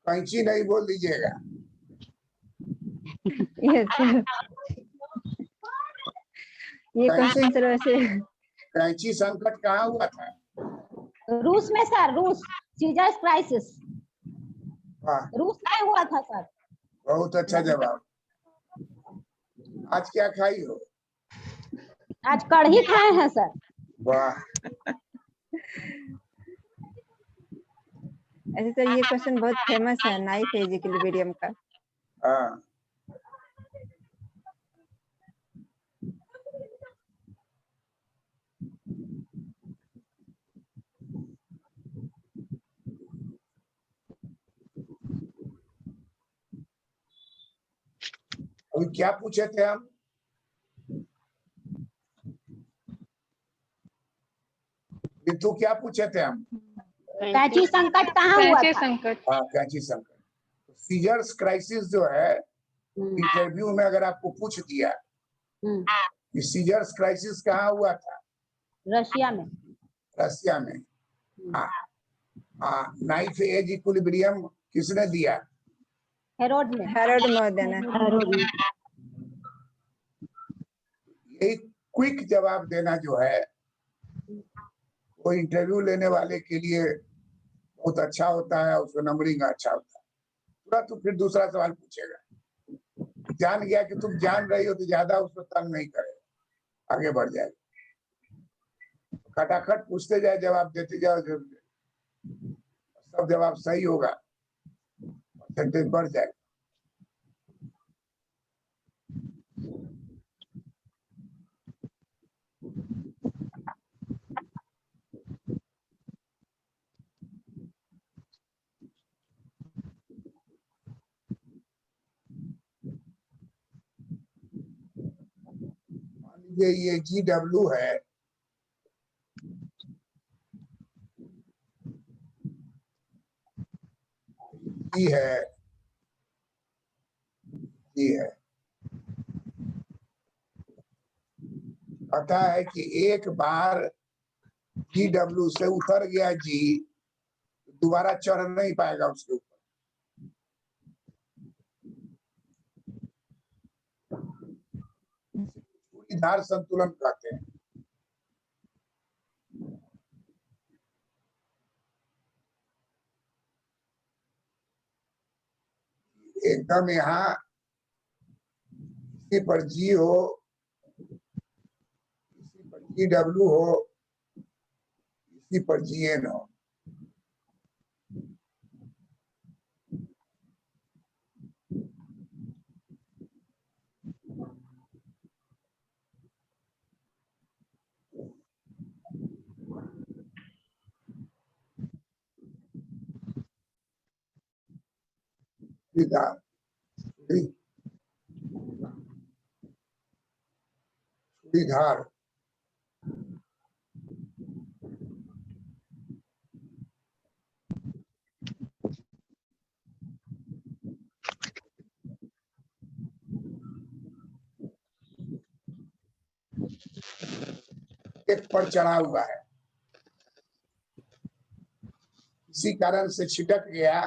S4: कैंची नहीं बोल दीजिएगा।
S2: ये क्वेश्चन सर वैसे
S4: कैंची संकट कहाँ हुआ था?
S6: रूस में सर, रूस सीजर्स क्राइसिस,
S4: वाह,
S6: रूस में हुआ था सर।
S4: बहुत अच्छा जवाब। आज क्या खाई हो?
S6: आज कढ़ी खाए हैं सर।
S4: वाह,
S2: ऐसे सर ये क्वेश्चन बहुत फेमस है नाइफ इक्विलिब्रियम का।
S4: हाँ। अभी क्या पूछे थे हम? बिट्टू क्या पूछे थे हम?
S6: कैंची संकट कहाँ हुआ
S3: कैंची
S6: था?
S3: संकट।
S4: हाँ, कैंची संकट। सीजर्स क्राइसिस जो है, इंटरव्यू में अगर आपको पूछ दिया कि सीजर्स क्राइसिस कहाँ हुआ था?
S6: रशिया में।
S4: रशिया में। नाइफ एज इक्विलिब्रियम किसने दिया?
S6: हेरोड में।
S2: हेरोड महोदय ने।
S4: यही क्विक जवाब देना जो है वो इंटरव्यू लेने वाले के लिए बहुत अच्छा होता है, उसका नंबरिंग अच्छा होता है। पूरा तो फिर दूसरा सवाल पूछेगा, जान गया कि तुम जान रही हो तो ज्यादा उसको तंग नहीं करेगा, आगे बढ़ जाएगा। खटाखट पूछते जाए, जवाब देते जाओ, सब जवाब सही होगा, परसेंटेज बढ़ जाएगा। मान लीजिए ये GW है, जी है, जी है। पता है कि एक बार GW से उतर गया जी, दोबारा चढ़ नहीं पाएगा उसके ऊपर। चूड़ीदार संतुलन कहते हैं। एकदम यहाँ इसी पर जी हो, इसी पर GW हो, इसी पर GN हो। चूड़ीदार, चूड़ीदार एक पर चढ़ा हुआ है, इसी कारण से छिटक गया,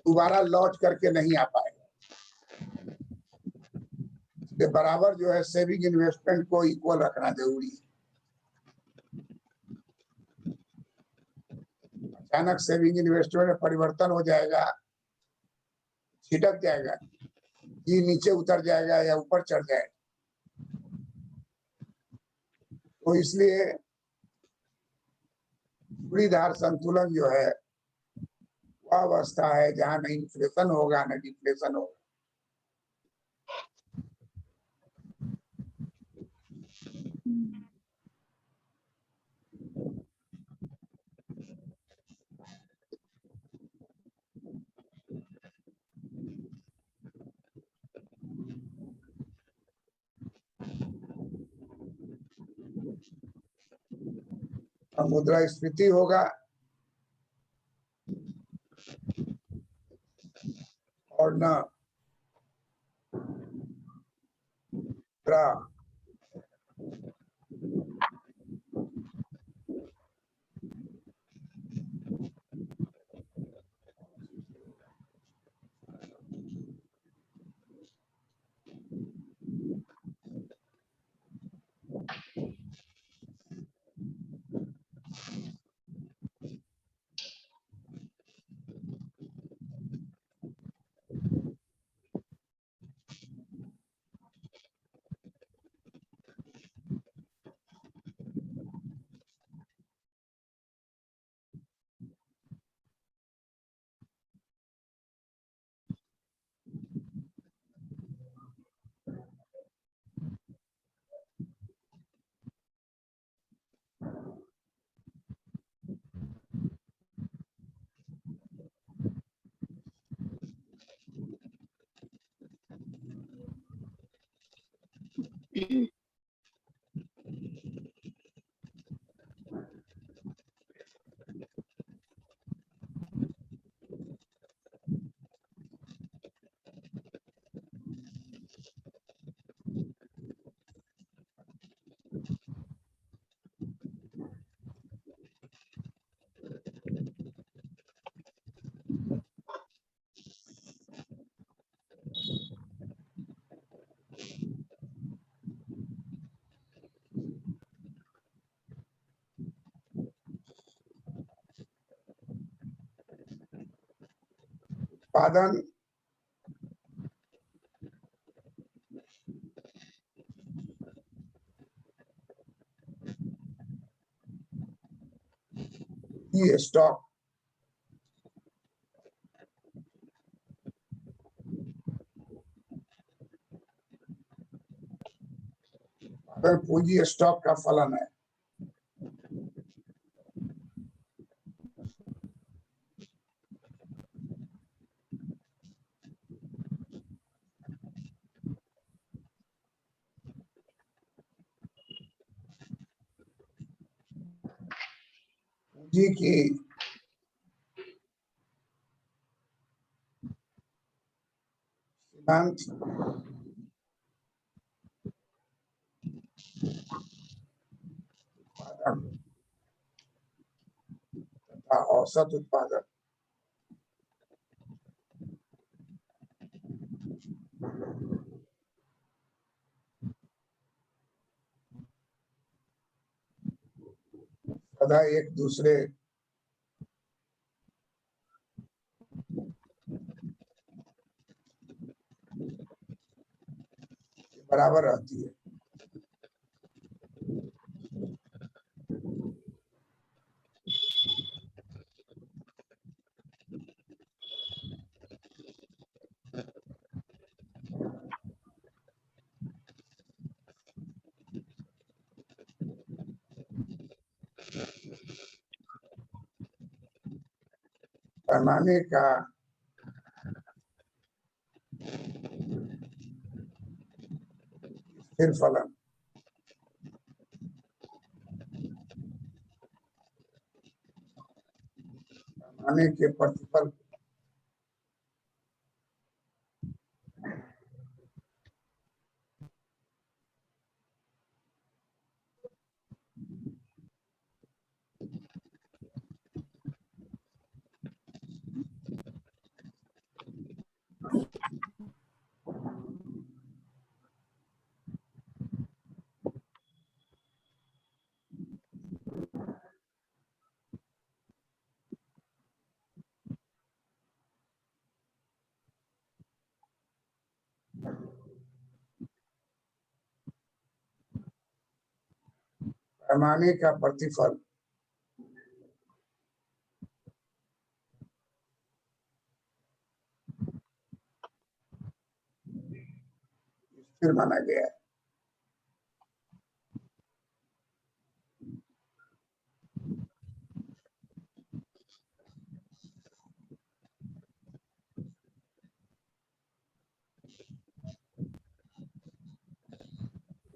S4: दोबारा लौट करके नहीं आ पाएगा। इसके बराबर जो है सेविंग इन्वेस्टमेंट को इक्वल रखना जरूरी है। अचानक सेविंग इन्वेस्टमेंट में परिवर्तन हो जाएगा, छिटक जाएगा, ये नीचे उतर जाएगा या ऊपर चढ़ जाएगा। तो इसलिए चूड़ीदार संतुलन जो है वह अवस्था है जहां न इन्फ्लेशन होगा न डिफ्लेशन होगा। मुद्रास्फीति होगा और न मुद्रा उत्पादन ये स्टॉक पूंजी स्टॉक का फलन है। पूंजी की सिद्धांत उत्पादन तथा औसत उत्पादन सदा एक दूसरे के बराबर रहती है। पैमाने का स्थिर फलन पैमाने के प्रतिफल पैमाने का प्रतिफल स्थिर माना गया है।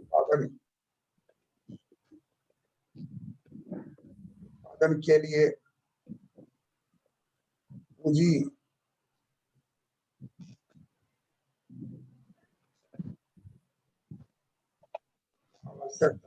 S4: उत्पादन उत्पादन के लिए पूंजी आवश्यक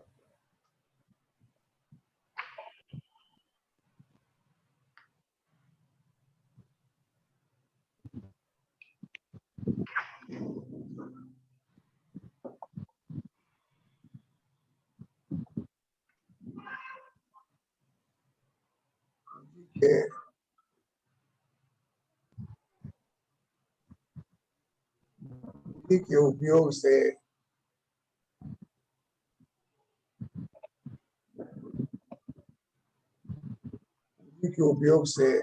S4: के उपयोग से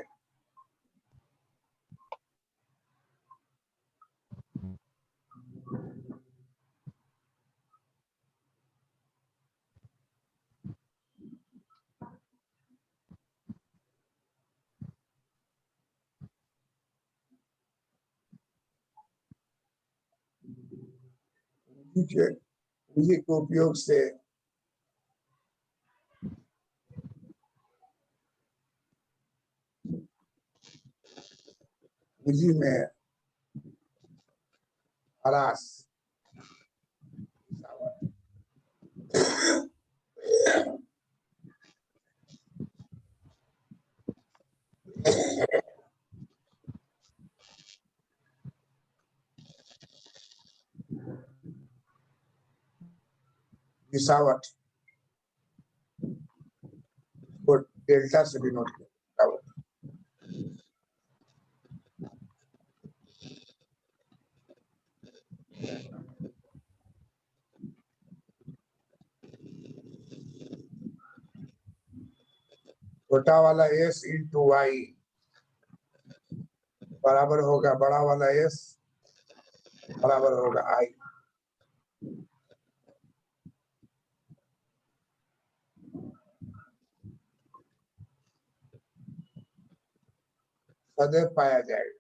S4: पूंजी के उपयोग से पूंजी में ह्रास, गिरावट को डेल्टा से भी नोट किया। छोटा वाला s इंटू वाई बराबर होगा बड़ा वाला s बराबर होगा i। सदैव पाया जाएगा।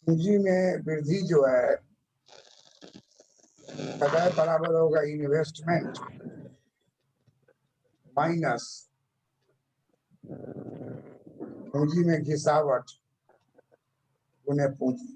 S4: पूंजी में वृद्धि जो है सदैव बराबर होगा इन्वेस्टमेंट माइनस पूंजी में गिरावट गुने पूंजी।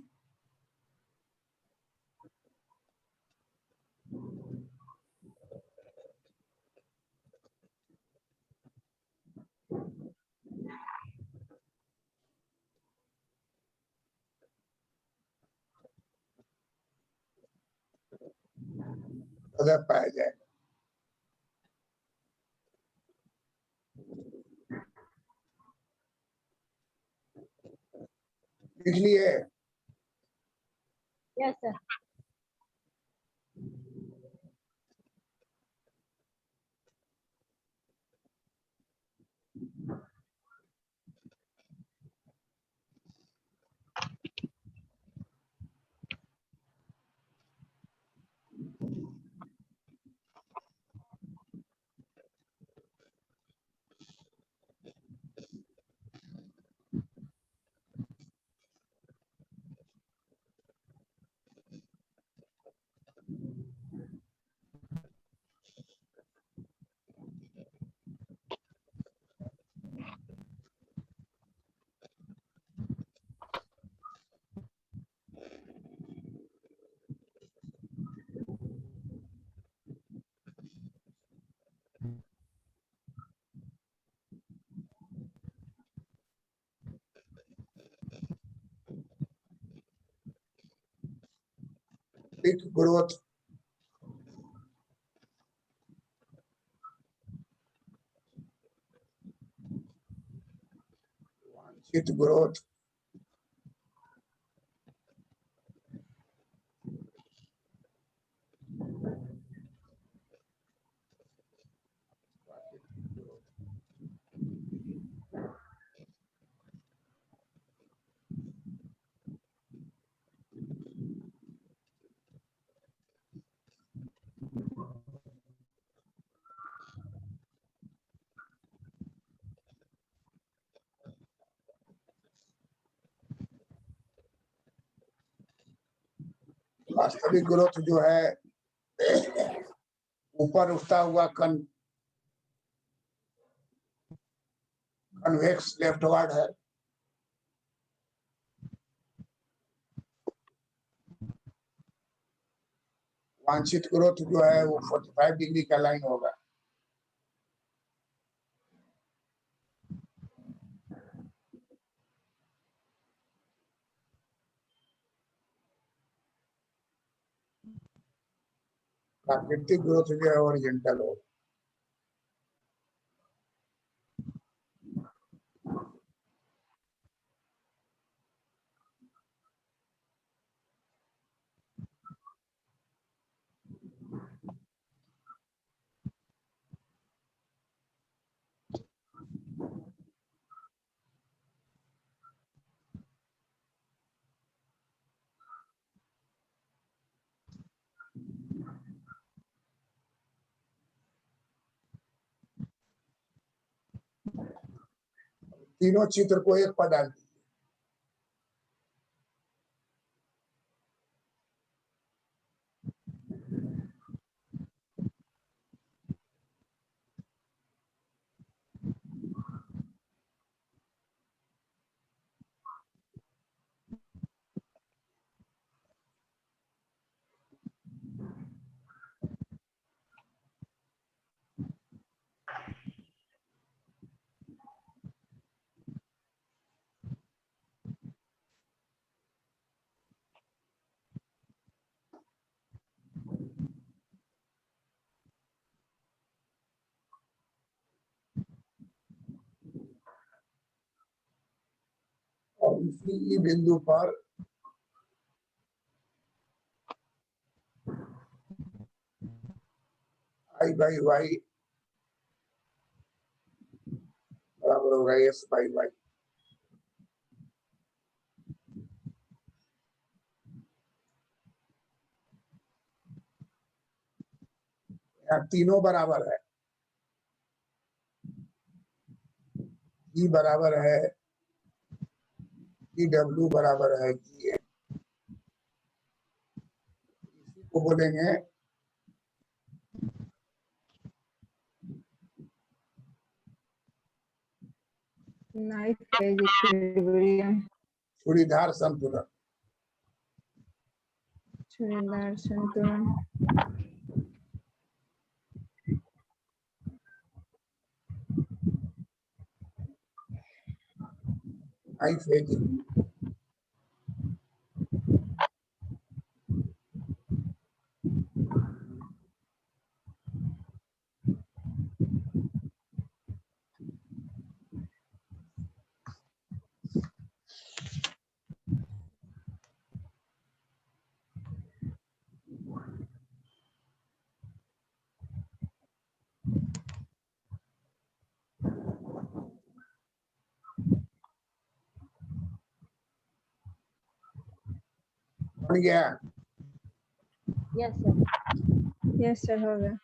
S4: सदैव पाया जाएगा। लिख लिए?
S6: Yes sir.
S4: Big growth वांछित ग्रोथ वास्तविक ग्रोथ जो है ऊपर उठता हुआ कन्वेक्स लेफ्टवर्ड है। वांछित ग्रोथ जो है वो 45 डिग्री का लाइन होगा। प्राकृतिक ग्रोथ जो है ओरिजेंटल हो। तीनों चित्र को एक पर डाल दीजिए। और इसी बिंदु पर आई बाई वाई बराबर होगा एस बाई वाई। यहाँ तीनों बराबर है। ई बराबर है ई डब्ल्यू बराबर है जी एन। इसी को बोलेंगे
S2: नाइफ फेज इक्विलिब्रियम,
S4: चूड़ीदार संतुलन।
S2: छुरीदार संतुलन।
S4: आई फेज बन गया।
S5: Yes sir.
S2: यस सर, हो गया।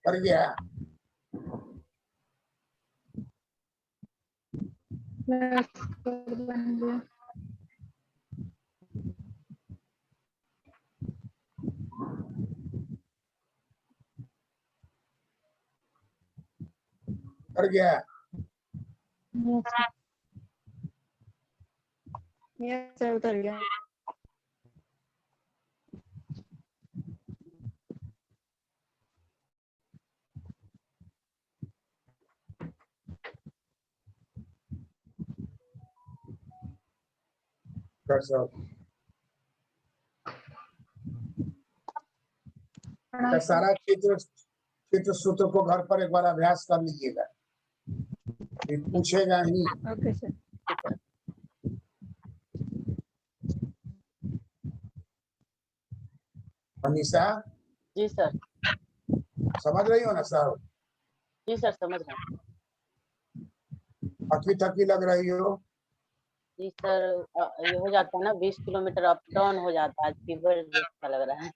S4: कर गया।
S3: बन गया।
S4: कर गया।
S2: यस सर उतर गया।
S4: कर सब का सारा चित्र सूत्र को घर पर एक बार अभ्यास कर लीजिएगा, फिर पूछेगा ही।
S2: Okay sir.
S4: Manisha
S5: ji sir.
S4: समझ रही हो ना सर?
S5: जी सर समझ रहे हैं।
S4: थकी थकी लग रही हो?
S5: जी सर ये हो जाता है ना 20 किलोमीटर अप डाउन हो जाता है, आज फीवर जैसा लग रहा है।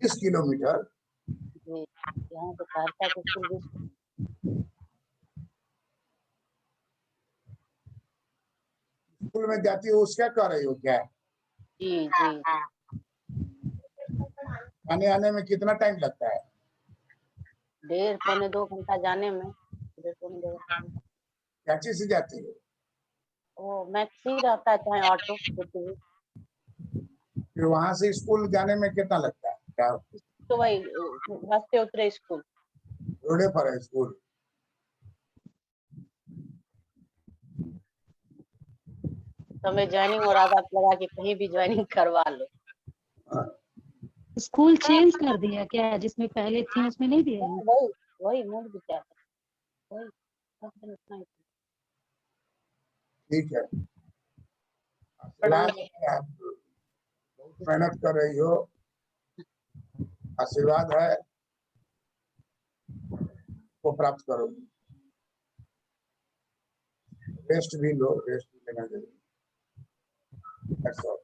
S4: 20 किलोमीटर?
S5: जी यहाँ से सहरसा के स्कूल 20।
S4: स्कूल में जाती हो उसका कह रही हो क्या?
S5: जी जी
S4: आने आने में कितना टाइम लगता है?
S5: 1.5 पौने 2 घंटा जाने में, 1.5 पौने 2 घंटा।
S4: क्या चीज से जाती हो?
S5: वो मैक्सी रहता है चाहे ऑटो कुछ भी।
S4: फिर वहां से स्कूल जाने में कितना लगता है? क्या
S5: तो वही रास्ते उतरे स्कूल।
S4: रोडे पर है स्कूल?
S5: समय ज्वाइनिंग और आधा लगा कि कहीं भी ज्वाइनिंग करवा लो।
S4: हाँ,
S1: स्कूल चेंज कर दिया क्या, जिसमें पहले थी उसमें नहीं दिया है?
S5: वही वही मूड विचार वही सब दिन उतना ही।
S4: ठीक है। आशीर्वाद है, आप बहुत मेहनत कर रही हो, आशीर्वाद है, वो प्राप्त करोगी। रेस्ट भी लो, रेस्ट भी लेना जरूरी है। That's all.